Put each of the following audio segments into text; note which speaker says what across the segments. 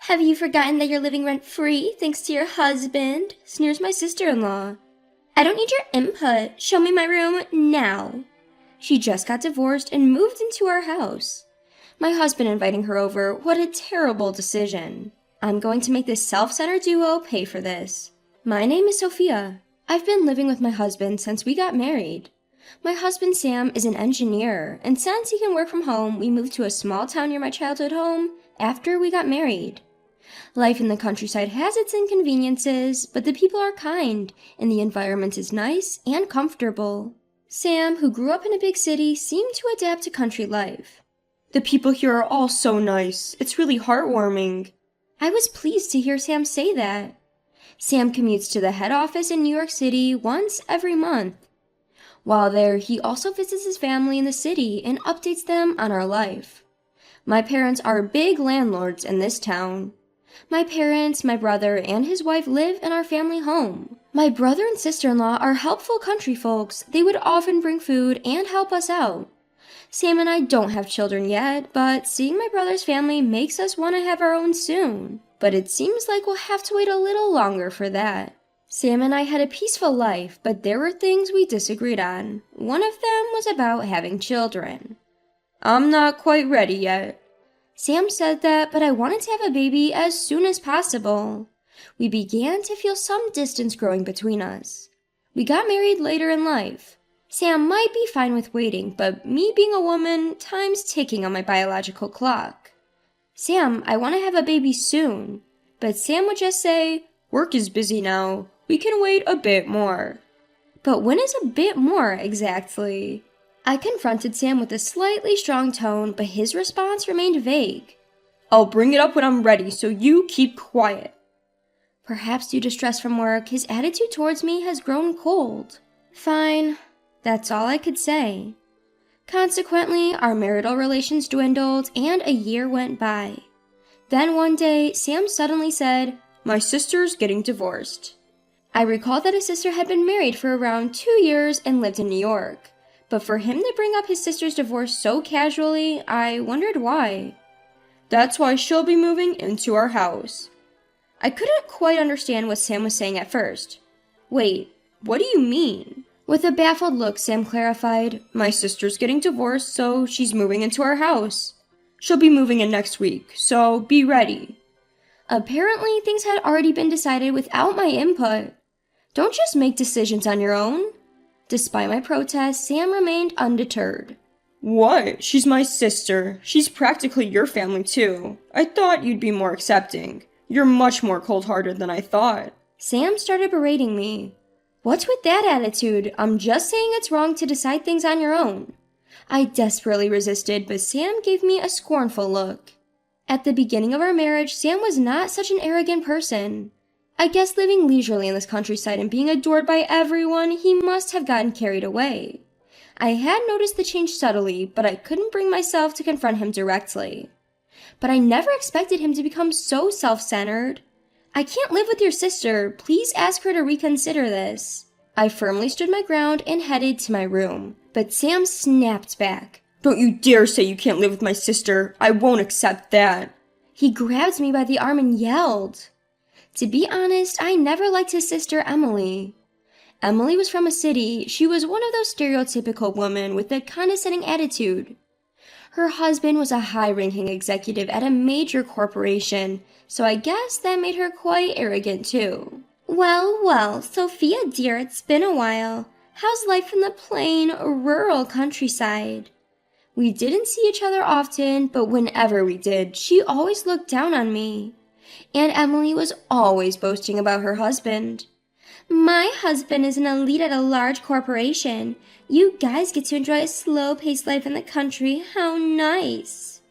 Speaker 1: Have you forgotten that you're living rent-free thanks to your husband? Sneers my sister-in-law. I don't need your input. Show me my room now. She just got divorced and moved into our house. My husband inviting her over, what a terrible decision. I'm going to make this self-centered duo pay for this. My name is Sophia. I've been living with my husband since we got married. My husband Sam is an engineer, and since he can work from home, we moved to a small town near my childhood home after we got married. Life in the countryside has its inconveniences, but the people are kind, and the environment is nice and comfortable. Sam, who grew up in a big city, seemed to adapt to country life.
Speaker 2: The people here are all so nice. It's really heartwarming.
Speaker 1: I was pleased to hear Sam say that. Sam commutes to the head office in New York City once every month. While there, he also visits his family in the city and updates them on our life. My parents are big landlords in this town. My parents, my brother, and his wife live in our family home. My brother and sister-in-law are helpful country folks. They would often bring food and help us out. Sam and I don't have children yet, but seeing my brother's family makes us want to have our own soon. But it seems like we'll have to wait a little longer for that. Sam and I had a peaceful life, but there were things we disagreed on. One of them was about having children.
Speaker 2: I'm not quite ready yet.
Speaker 1: Sam said that, but I wanted to have a baby as soon as possible. We began to feel some distance growing between us. We got married later in life. Sam might be fine with waiting, but me being a woman, time's ticking on my biological clock. Sam, I want to have a baby soon. But Sam would just say,
Speaker 2: work is busy now. We can wait a bit more.
Speaker 1: But when is a bit more exactly? I confronted Sam with a slightly strong tone, but his response remained vague.
Speaker 2: I'll bring it up when I'm ready, so you keep quiet.
Speaker 1: Perhaps due to stress from work, his attitude towards me has grown cold. Fine, that's all I could say. Consequently, our marital relations dwindled and a year went by. Then one day, Sam suddenly said,
Speaker 2: my sister's getting divorced.
Speaker 1: I recalled that his sister had been married for around 2 years and lived in New York. But for him to bring up his sister's divorce so casually, I wondered why.
Speaker 2: That's why she'll be moving into our house.
Speaker 1: I couldn't quite understand what Sam was saying at first. Wait, what do you mean? With a baffled look, Sam clarified,
Speaker 2: my sister's getting divorced, so she's moving into our house. She'll be moving in next week, so be ready.
Speaker 1: Apparently, things had already been decided without my input. Don't just make decisions on your own. Despite my protest, Sam remained undeterred.
Speaker 2: What? She's my sister. She's practically your family too. I thought you'd be more accepting. You're much more cold-hearted than I thought.
Speaker 1: Sam started berating me. What's with that attitude? I'm just saying it's wrong to decide things on your own. I desperately resisted, but Sam gave me a scornful look. At the beginning of our marriage, Sam was not such an arrogant person. I guess living leisurely in this countryside and being adored by everyone, he must have gotten carried away. I had noticed the change subtly, but I couldn't bring myself to confront him directly. But I never expected him to become so self-centered. I can't live with your sister. Please ask her to reconsider this. I firmly stood my ground and headed to my room, but Sam snapped back.
Speaker 2: Don't you dare say you can't live with my sister. I won't accept that.
Speaker 1: He grabbed me by the arm and yelled. To be honest, I never liked his sister Emily. Emily was from a city. She was one of those stereotypical women with a condescending attitude. Her husband was a high-ranking executive at a major corporation, so I guess that made her quite arrogant too. Well, Sophia dear, it's been a while. How's life in the plain, rural countryside? We didn't see each other often, but whenever we did, she always looked down on me. And Emily was always boasting about her husband. My husband is an elite at a large corporation. You guys get to enjoy a slow-paced life in the country. How nice.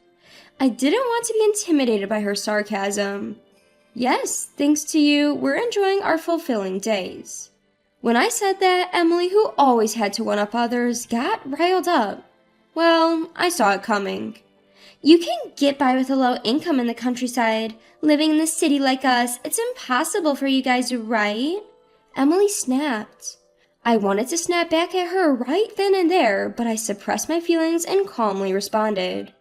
Speaker 1: I didn't want to be intimidated by her sarcasm. Yes, thanks to you, we're enjoying our fulfilling days. When I said that, Emily, who always had to one-up others, got riled up. Well, I saw it coming. You can get by with a low income in the countryside. Living in the city like us, it's impossible for you guys, right? Emily snapped. I wanted to snap back at her right then and there, but I suppressed my feelings and calmly responded.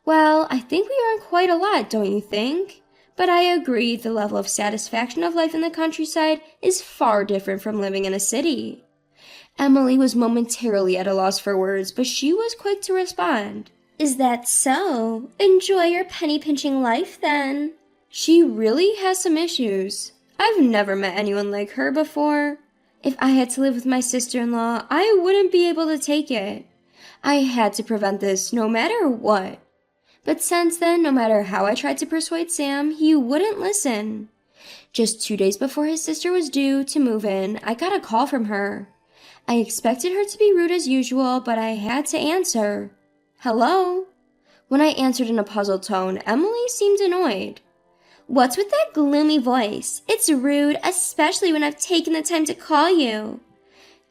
Speaker 1: Well, I think we earn quite a lot, don't you think? But I agree the level of satisfaction of life in the countryside is far different from living in a city. Emily was momentarily at a loss for words, but she was quick to respond. Is that so? Enjoy your penny-pinching life, then. She really has some issues. I've never met anyone like her before. If I had to live with my sister-in-law, I wouldn't be able to take it. I had to prevent this no matter what. But since then, no matter how I tried to persuade Sam, he wouldn't listen. Just 2 days before his sister was due to move in, I got a call from her. I expected her to be rude as usual, but I had to answer. Hello? When I answered in a puzzled tone, Emily seemed annoyed. What's with that gloomy voice? It's rude, especially when I've taken the time to call you.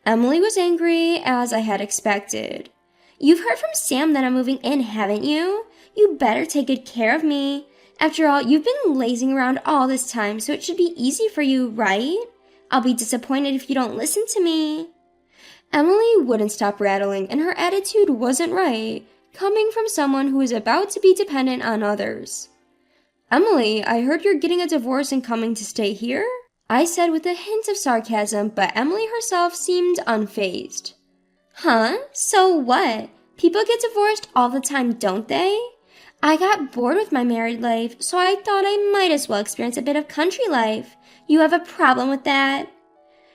Speaker 1: Emily was angry, as I had expected. You've heard from Sam that I'm moving in, haven't you? You better take good care of me. After all, you've been lazing around all this time, so it should be easy for you, right? I'll be disappointed if you don't listen to me. Emily wouldn't stop rattling, and her attitude wasn't right, coming from someone who is about to be dependent on others. Emily, I heard you're getting a divorce and coming to stay here? I said with a hint of sarcasm, but Emily herself seemed unfazed. Huh? So what? People get divorced all the time, don't they? I got bored with my married life, so I thought I might as well experience a bit of country life. You have a problem with that?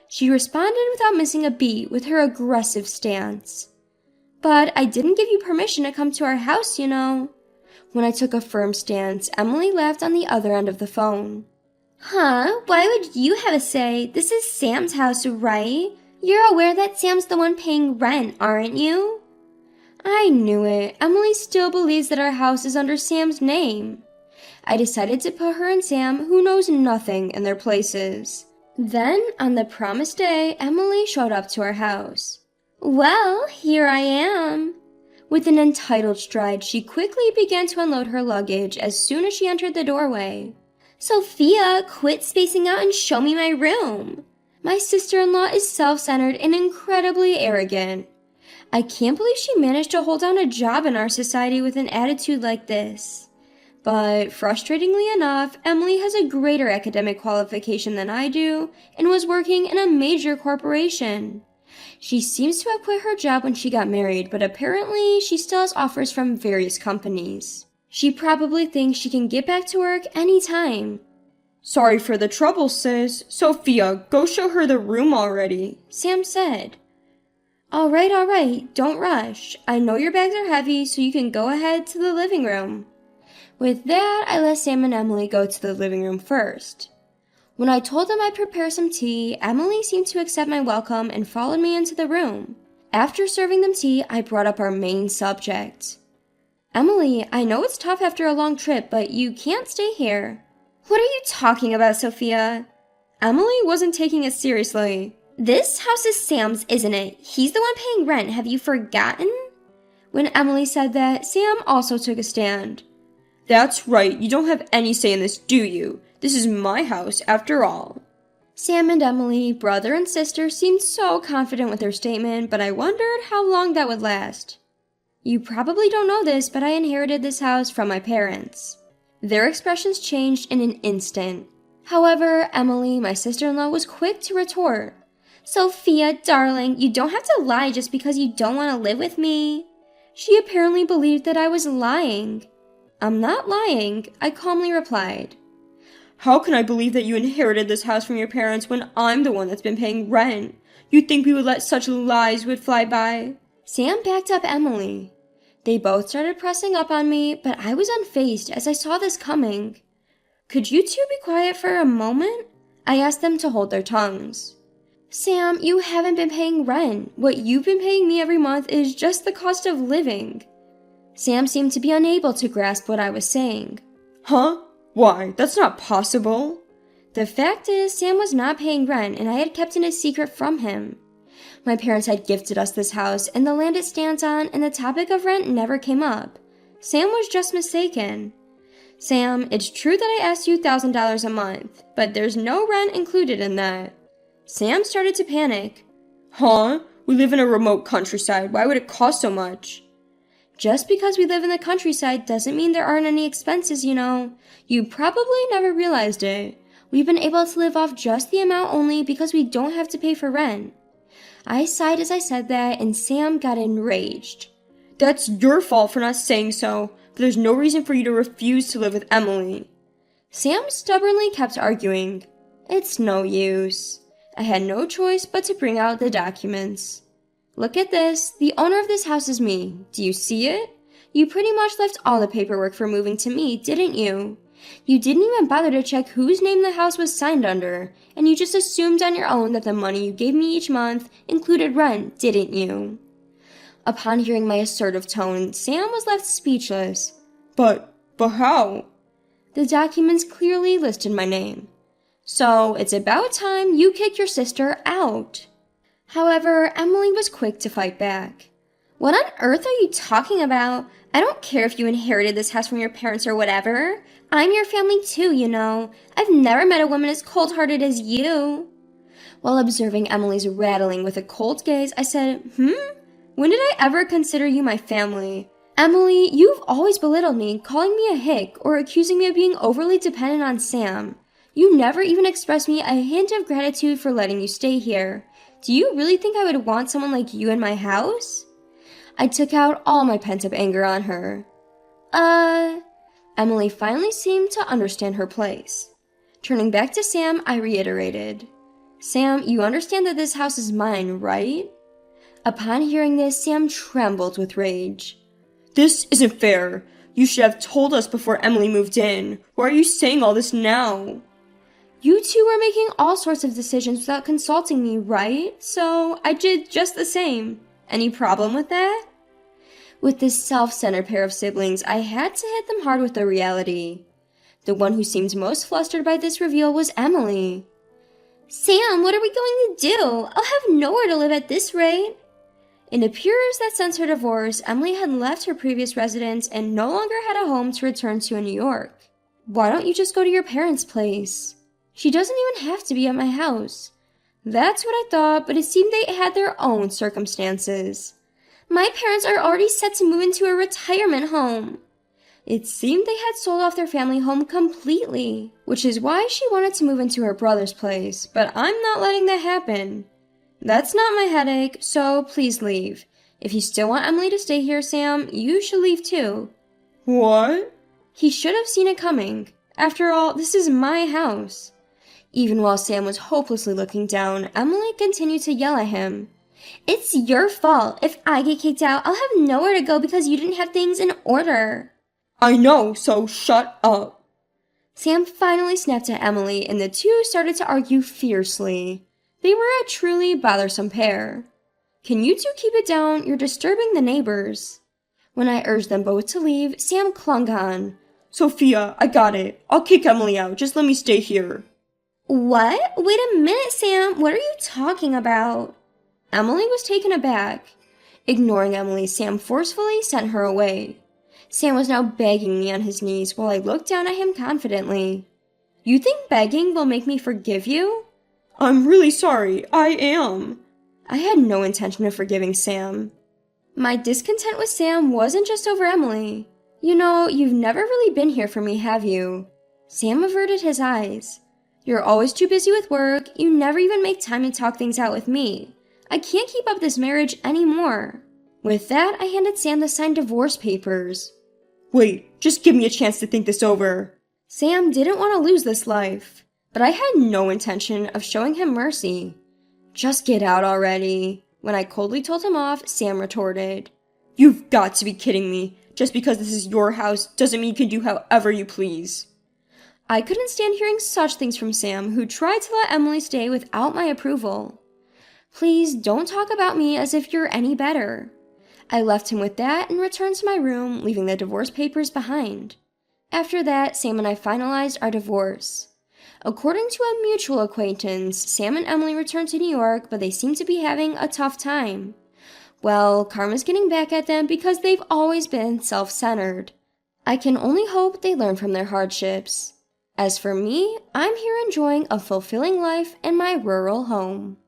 Speaker 1: She responded without missing a beat with her aggressive stance. But I didn't give you permission to come to our house, you know. When I took a firm stance, Emily laughed on the other end of the phone. Huh? Why would you have a say? This is Sam's house, right? You're aware that Sam's the one paying rent, aren't you? I knew it. Emily still believes that our house is under Sam's name. I decided to put her and Sam, who knows nothing, in their places. Then, on the promised day, Emily showed up to our house. Well, here I am. With an entitled stride, she quickly began to unload her luggage as soon as she entered the doorway. Sophia, quit spacing out and show me my room. My sister-in-law is self-centered and incredibly arrogant. I can't believe she managed to hold down a job in our society with an attitude like this. But frustratingly enough, Emily has a greater academic qualification than I do and was working in a major corporation. She seems to have quit her job when she got married, but apparently she still has offers from various companies. She probably thinks she can get back to work anytime.
Speaker 2: Sorry for the trouble, sis. Sophia, go show her the room already, Sam said.
Speaker 1: All right, don't rush. I know your bags are heavy, so you can go ahead to the living room. With that, I let Sam and Emily go to the living room first. When I told them I'd prepare some tea, Emily seemed to accept my welcome and followed me into the room. After serving them tea, I brought up our main subject. Emily, I know it's tough after a long trip, but you can't stay here. What are you talking about, Sophia? Emily wasn't taking it seriously. This house is Sam's, isn't it? He's the one paying rent, have you forgotten? When Emily said that, Sam also took a stand.
Speaker 2: That's right, you don't have any say in this, do you? This is my house, after all.
Speaker 1: Sam and Emily, brother and sister, seemed so confident with their statement, but I wondered how long that would last. You probably don't know this, but I inherited this house from my parents. Their expressions changed in an instant. However, Emily, my sister-in-law, was quick to retort. Sophia, darling, you don't have to lie just because you don't want to live with me. She apparently believed that I was lying. I'm not lying, I calmly replied.
Speaker 2: How can I believe that you inherited this house from your parents when I'm the one that's been paying rent? You'd think we would let such lies would fly by?
Speaker 1: Sam backed up Emily. They both started pressing up on me, but I was unfazed as I saw this coming. Could you two be quiet for a moment? I asked them to hold their tongues. Sam, you haven't been paying rent. What you've been paying me every month is just the cost of living. Sam seemed to be unable to grasp what I was saying.
Speaker 2: Huh? Why, that's not possible.
Speaker 1: The fact is, Sam was not paying rent, and I had kept it a secret from him. My parents had gifted us this house, and the land it stands on, and the topic of rent never came up. Sam was just mistaken. Sam, it's true that I asked you $1,000 a month, but there's no rent included in that. Sam started to panic.
Speaker 2: Huh? We live in a remote countryside. Why would it cost so much?
Speaker 1: Just because we live in the countryside doesn't mean there aren't any expenses, you know. You probably never realized it. We've been able to live off just the amount only because we don't have to pay for rent. I sighed as I said that, and Sam got enraged.
Speaker 2: That's your fault for not saying so, but there's no reason for you to refuse to live with Emily.
Speaker 1: Sam stubbornly kept arguing. It's no use. I had no choice but to bring out the documents. Look at this. The owner of this house is me. Do you see it? You pretty much left all the paperwork for moving to me, didn't you? You didn't even bother to check whose name the house was signed under, and you just assumed on your own that the money you gave me each month included rent, didn't you? Upon hearing my assertive tone, Sam was left speechless.
Speaker 2: But how?
Speaker 1: The documents clearly listed my name. So it's about time you kick your sister out. However, Emily was quick to fight back. What on earth are you talking about? I don't care if you inherited this house from your parents or whatever. I'm your family too, you know. I've never met a woman as cold-hearted as you. While observing Emily's rattling with a cold gaze, I said, When did I ever consider you my family? Emily, you've always belittled me, calling me a hick or accusing me of being overly dependent on Sam. You never even expressed me a hint of gratitude for letting you stay here. Do you really think I would want someone like you in my house? I took out all my pent-up anger on her. Emily finally seemed to understand her place. Turning back to Sam, I reiterated. Sam, you understand that this house is mine, right? Upon hearing this, Sam trembled with rage.
Speaker 2: This isn't fair. You should have told us before Emily moved in. Why are you saying all this now?
Speaker 1: You two were making all sorts of decisions without consulting me, right? So I did just the same. Any problem with that? With this self-centered pair of siblings, I had to hit them hard with the reality. The one who seemed most flustered by this reveal was Emily. Sam, what are we going to do? I'll have nowhere to live at this rate. It appears that since her divorce, Emily had left her previous residence and no longer had a home to return to in New York. Why don't you just go to your parents' place? She doesn't even have to be at my house. That's what I thought, but it seemed they had their own circumstances. My parents are already set to move into a retirement home. It seemed they had sold off their family home completely, which is why she wanted to move into her brother's place, but I'm not letting that happen. That's not my headache, so please leave. If you still want Emily to stay here, Sam, you should leave too.
Speaker 2: What?
Speaker 1: He should have seen it coming. After all, this is my house. Even while Sam was hopelessly looking down, Emily continued to yell at him. It's your fault. If I get kicked out, I'll have nowhere to go because you didn't have things in order.
Speaker 2: I know, so shut up.
Speaker 1: Sam finally snapped at Emily, and the two started to argue fiercely. They were a truly bothersome pair. Can you two keep it down? You're disturbing the neighbors. When I urged them both to leave, Sam clung on.
Speaker 2: Sophia, I got it. I'll kick Emily out. Just let me stay here.
Speaker 1: What? Wait a minute, Sam. What are you talking about? Emily was taken aback. Ignoring Emily, Sam forcefully sent her away. Sam was now begging me on his knees while I looked down at him confidently. You think begging will make me forgive you?
Speaker 2: I'm really sorry. I am.
Speaker 1: I had no intention of forgiving Sam. My discontent with Sam wasn't just over Emily. You know, you've never really been here for me, have you? Sam averted his eyes. You're always too busy with work. You never even make time to talk things out with me. I can't keep up this marriage anymore. With that, I handed Sam the signed divorce papers.
Speaker 2: Wait, just give me a chance to think this over.
Speaker 1: Sam didn't want to lose this life, but I had no intention of showing him mercy. Just get out already. When I coldly told him off, Sam retorted.
Speaker 2: You've got to be kidding me. Just because this is your house doesn't mean you can do however you please.
Speaker 1: I couldn't stand hearing such things from Sam, who tried to let Emily stay without my approval. Please don't talk about me as if you're any better. I left him with that and returned to my room, leaving the divorce papers behind. After that, Sam and I finalized our divorce. According to a mutual acquaintance, Sam and Emily returned to New York, but they seem to be having a tough time. Well, karma's getting back at them because they've always been self-centered. I can only hope they learn from their hardships. As for me, I'm here enjoying a fulfilling life in my rural home.